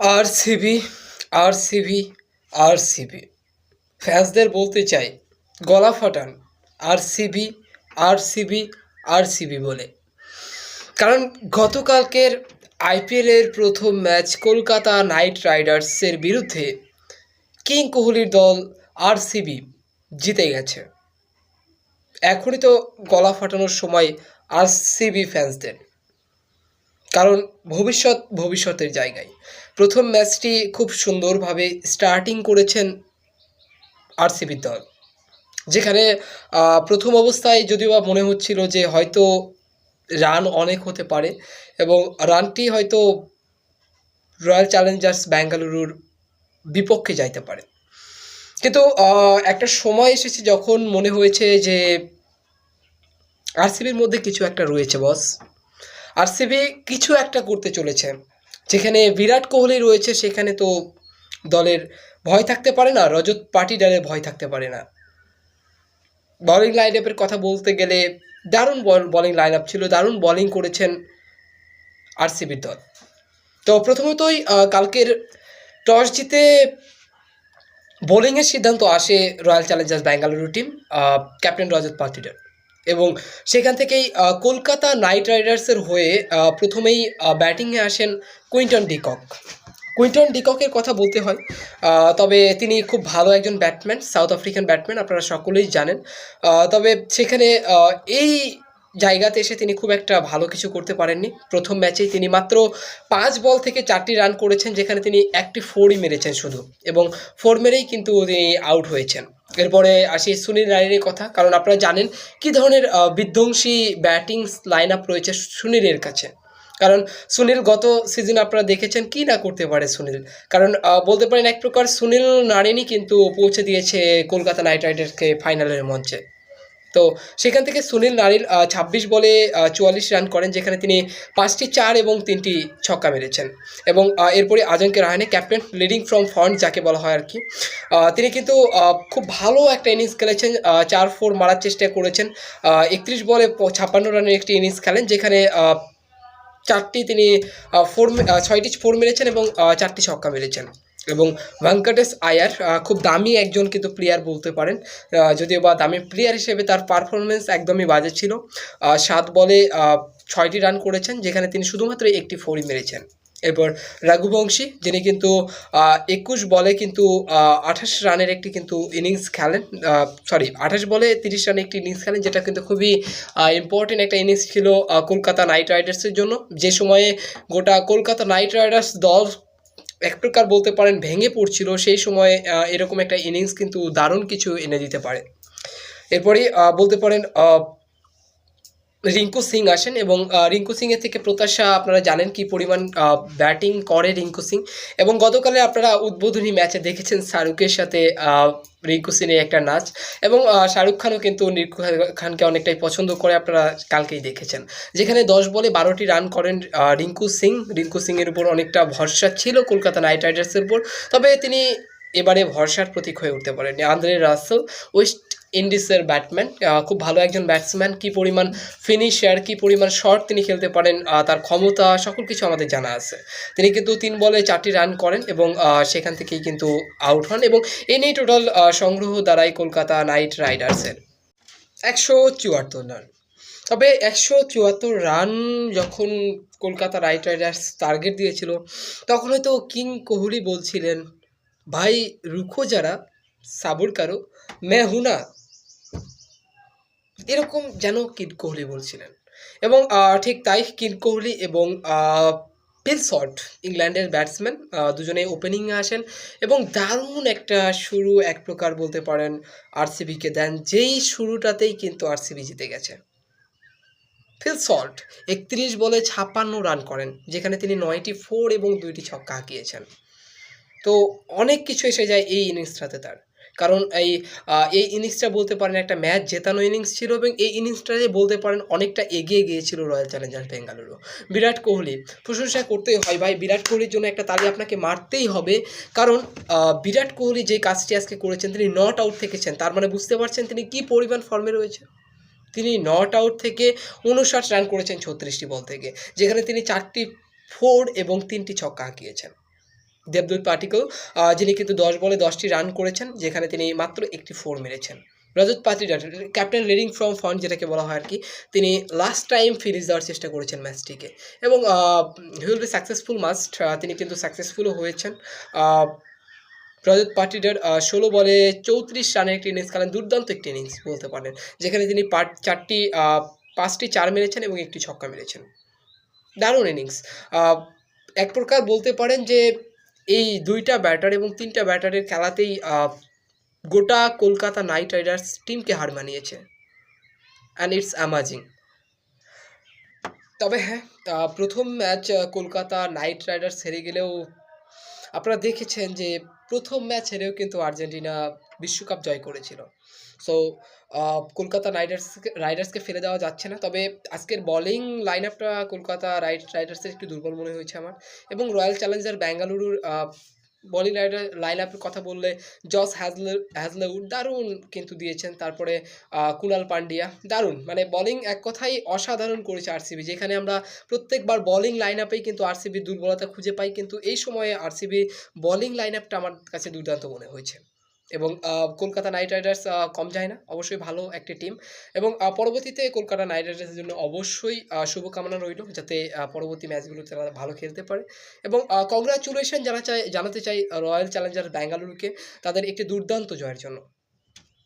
RCB, RCB, RCB. ফ্যান্সদের বলতে চাই, গলা ফাটান আরসিবি, আরসিবি, আরসিবি বলে। কারণ গতকালকের আইপিএলের প্রথম ম্যাচ কলকাতা নাইট রাইডার্সের বিরুদ্ধে কিং কোহলির দল আরসিবি জিতে গেছে। এখনই তো গলা ফাটানোর সময় আরসিবি ফ্যান্সদের। কারণ ভবিষ্যতের জায়গায় প্রথম ম্যাচটি খুব সুন্দরভাবে স্টার্টিং করেছেন আরসিবির দল, যেখানে প্রথম অবস্থায় যদিও বা মনে হচ্ছিল যে হয়তো রান অনেক হতে পারে এবং রানটি হয়তো রয়্যাল চ্যালেঞ্জার্স ব্যাঙ্গালুরুর বিপক্ষে যাইতে পারে। কিন্তু একটা সময় এসেছে যখন মনে হয়েছে যে আরসিবির মধ্যে কিছু একটা রয়েছে বস। আরসিবি কিছু একটা করতে চলেছে। যেখানে বিরাট কোহলি রয়েছে সেখানে তো দলের ভয় থাকতে পারে না, রজত পাটিদারের ভয় থাকতে পারে না। বলিং লাইন আপের কথা বলতে গেলে দারুণ বলিং লাইন আপ ছিল, দারুণ বলিং করেছেন আরসিবির দল। তো প্রথমতই কালকের টস জিতে বোলিংয়ের সিদ্ধান্ত আসে Royal Challengers Bengaluru team, captain Rajat Patidar. এবং সেখান থেকেই কলকাতা নাইট রাইডার্সের হয়ে প্রথমেই ব্যাটিংয়ে আসেন কুইন্টন ডিকক। কুইন্টন ডিককের কথা বলতে হয়, তবে তিনি খুব ভালো একজন ব্যাটসম্যান, সাউথ আফ্রিকান ব্যাটসম্যান, আপনারা সকলেই জানেন। তবে সেখানে এই জায়গাতে এসে তিনি খুব একটা ভালো কিছু করতে পারেননি। প্রথম ম্যাচেই তিনি মাত্র 5 বল থেকে 4টি রান করেছেন, যেখানে তিনি একটি 4ই মেরেছেন শুধু, এবং 4 মেরেই কিন্তু তিনি আউট হয়েছেন। এরপরে আসি সুনীল নারিনের কথা, কারণ আপনারা জানেন কী ধরনের বিধ্বংসী ব্যাটিং লাইন আপ রয়েছে সুনীলের কাছে। কারণ সুনীল গত সিজন আপনারা দেখেছেন কী না করতে পারে সুনীল। কারণ বলতে পারেন এক প্রকার সুনীল নারিনই কিন্তু পৌঁছে দিয়েছে কলকাতা নাইট রাইডার্সকে ফাইনালের মঞ্চে। তো সেখান থেকে সুনীল নারিন 26 বলে 44 রান করেন, যেখানে তিনি 5টি 4 এবং 3টি ছক্কা মেরেছেন। এবং এরপরে Ajinkya Rahane, captain leading from front যাকে বলা হয় আর কি, তিনি কিন্তু খুব ভালো একটা ইনিংস খেলেছেন। 4-4 মারার চেষ্টা করেছেন। 31 বলে 56 রানের একটি ইনিংস খেলেন, যেখানে 6টি 4 মেরেছেন এবং 4টি ছক্কা মেরেছেন। এবং ভেঙ্কটেশ আয়ার খুব দামি একজন কিন্তু প্লেয়ার বলতে পারেন, যদিও বা দামি প্লেয়ার হিসেবে তার পারফরমেন্স একদমই বাজে ছিল। 7 বলে 6টি রান করেছেন, যেখানে তিনি শুধুমাত্র একটি 4ই মেরেছেন। এরপর রঘুবংশী, যিনি কিন্তু 21 বলে কিন্তু 28 রানের একটি কিন্তু ইনিংস খেলেন, 28 বলে 30 রানের একটি ইনিংস খেলেন, যেটা কিন্তু খুবই ইম্পর্টেন্ট একটা ইনিংস ছিল কলকাতা নাইট রাইডার্সের জন্য। যে সময়ে গোটা কলকাতা নাইট রাইডার্স দল এক প্রকার বলতে পারেন ভেঙে পড়ছিল, সেই সময় এরকম একটা ইনিংস কিন্তু দারুণ কিছু এনে দিতে পারে। এরপরেই বলতে পারেন রিঙ্কু সিং আসেন, এবং রিঙ্কু সিংয়ের থেকে প্রত্যাশা আপনারা জানেন কি পরিমাণ ব্যাটিং করে রিঙ্কু সিং। এবং গতকালে আপনারা উদ্বোধনী ম্যাচে দেখেছেন শাহরুখের সাথে রিঙ্কু সিংয়ের একটা নাচ, এবং শাহরুখ খানও কিন্তু রিঙ্কু খানকে অনেকটাই পছন্দ করে, আপনারা কালকেই দেখেছেন। যেখানে 10 বলে 12টি রান করেন রিঙ্কু সিং। রিঙ্কু সিংয়ের উপর অনেকটা ভরসা ছিল কলকাতা নাইট রাইডার্সের উপর, তবে তিনি এবারে ভরসার প্রতীক হয়ে উঠতে পারেননি। আন্দ্রে রাসেল, ওয়েস্ট ইন্ডিজের ব্যাটসম্যান, খুব ভালো একজন ব্যাটসম্যান, কী পরিমাণ ফিনিশার, কী পরিমাণ শট তিনি খেলতে পারেন, তার ক্ষমতা সকল কিছু আমাদের জানা আছে। তিনি কিন্তু 3 বলে 4টি রান করেন এবং সেখান থেকেই কিন্তু আউট হন, এবং এ নিয়ে টোটাল সংগ্রহ দাঁড়ায় কলকাতা নাইট রাইডার্সের 174 রান। তবে 174 রান যখন কলকাতা নাইট রাইডার্স টার্গেট দিয়েছিল, তখন হয়তো কিং কোহলি বলছিলেন, ভাই রুখো যারা, সাবুর কারো, মে হুনা, এরকম যেন কিং কোহলি বলছিলেন। এবং ঠিক তাই কিং কোহলি এবং ফিল সল্ট, ইংল্যান্ডের ব্যাটসম্যান, দুজনেই ওপেনিংয়ে আসেন এবং দারুণ একটা শুরু এক প্রকার বলতে পারেন আরসিবিকে দেন, যেই শুরুটাতেই কিন্তু আরসিবি জিতে গেছে। ফিল সল্ট 31 বলে 56 রান করেন, যেখানে তিনি 9টি 4 এবং 2টি ছক্কা হাঁকিয়েছেন। তো অনেক কিছু এসে যায় এই ইনিংসটাতে তার, কারণ এই ইনিংসটা বলতে পারেন একটা ম্যাচ জেতানো ইনিংস ছিল, এবং এই ইনিংসটাতে বলতে পারেন অনেকটা এগিয়ে গিয়েছিল রয়্যাল চ্যালেঞ্জার্স বেঙ্গালুরু। বিরাট কোহলি প্রশংসা করতেই হয় ভাই, বিরাট কোহলির জন্য একটা তালি আপনাকে মারতেই হবে। কারণ বিরাট কোহলি যে কাজটি আজকে করেছেন, তিনি নট আউট থেকেছেন, তার মানে বুঝতে পারছেন তিনি কী পরিমাণ ফর্মে রয়েছে। তিনি নট আউট থেকে 59 রান করেছেন 36টি বল থেকে, যেখানে তিনি 4টি 4 এবং 3টি ছক্কা হাঁকিয়েছেন। দেবদূত পাটিকল, যিনি কিন্তু 10 বলে 10টি রান করেছেন, যেখানে তিনি মাত্র একটি 4 মেরেছেন। Rajat Patidar, captain leading from front যেটাকে বলা হয় আরকি, তিনি লাস্ট টাইম ফিনিশ দেওয়ার চেষ্টা করেছেন ম্যাচটিকে এবং he will be successful must, তিনি কিন্তু সাকসেসফুলও হয়েছেন। আ রজত পাটিদার 16 বলে 34 রানের একটি ইনিংস খেলেন, দুর্দান্ত একটি ইনিংস বলতে পারেন। যেখানে তিনি 5টি 4 মেরেছেন এবং 1টি ছক্কা মেরেছেন। দারুণ ইনিংস। আ এক প্রকার বলতে পারেন যে এই ২ টা ব্যাটার এবং ৩ টা ব্যাটারের খেলাতেই গোটা কলকাতা নাইট রাইডার্স টিমকে হার মানিয়েছে। And it's amazing. তবে হ্যাঁ, ১ম ম্যাচ কলকাতা নাইট রাইডার্স হেরে গেলেও আপনারা দেখেছেন যে ১ম ম্যাচ হেরেও কিন্তু আর্জেন্টিনা বিশ্বকাপ জয় করেছিল। সো কলকাতা রাইডার্সকে ফেলে দেওয়া যাচ্ছে না। তবে আজকের বোলিং লাইনআপটা কলকাতা রাইডার্সের একটু দুর্বল মনে হয়েছে আমার এবং রয়্যাল চ্যালেঞ্জার ব্যাঙ্গালুরুর বোলিং লাইনআপের কথা বললে জস হ্যাজলেউড দারুণ কিন্তু দিয়েছেন। তারপরে কুনাল পান্ডিয়া দারুণ, মানে বোলিং এক কথায় অসাধারণ করেছে আরসিবি। যেখানে আমরা প্রত্যেকবার বোলিং লাইনআপেই কিন্তু আরসিবির দুর্বলতা খুঁজে পাই, কিন্তু এই সময়ে আরসিবির বোলিং লাইনআপটা আমার কাছে দুর্দান্ত মনে হয়েছে এবং কলকাতা নাইট রাইডার্স কম যায় না, অবশ্যই ভালো একটি টিম এবং পরবর্তীতে কলকাতা নাইট রাইডার্সের জন্য অবশ্যই শুভকামনা রইল, যাতে পরবর্তী ম্যাচগুলোতে তারা ভালো খেলতে পারে এবং কংগ্রাচুলেশন জানাতে চাই রয়্যাল চ্যালেঞ্জার্স ব্যাঙ্গালুরুকে তাদের একটি দুর্দান্ত জয়ের জন্য।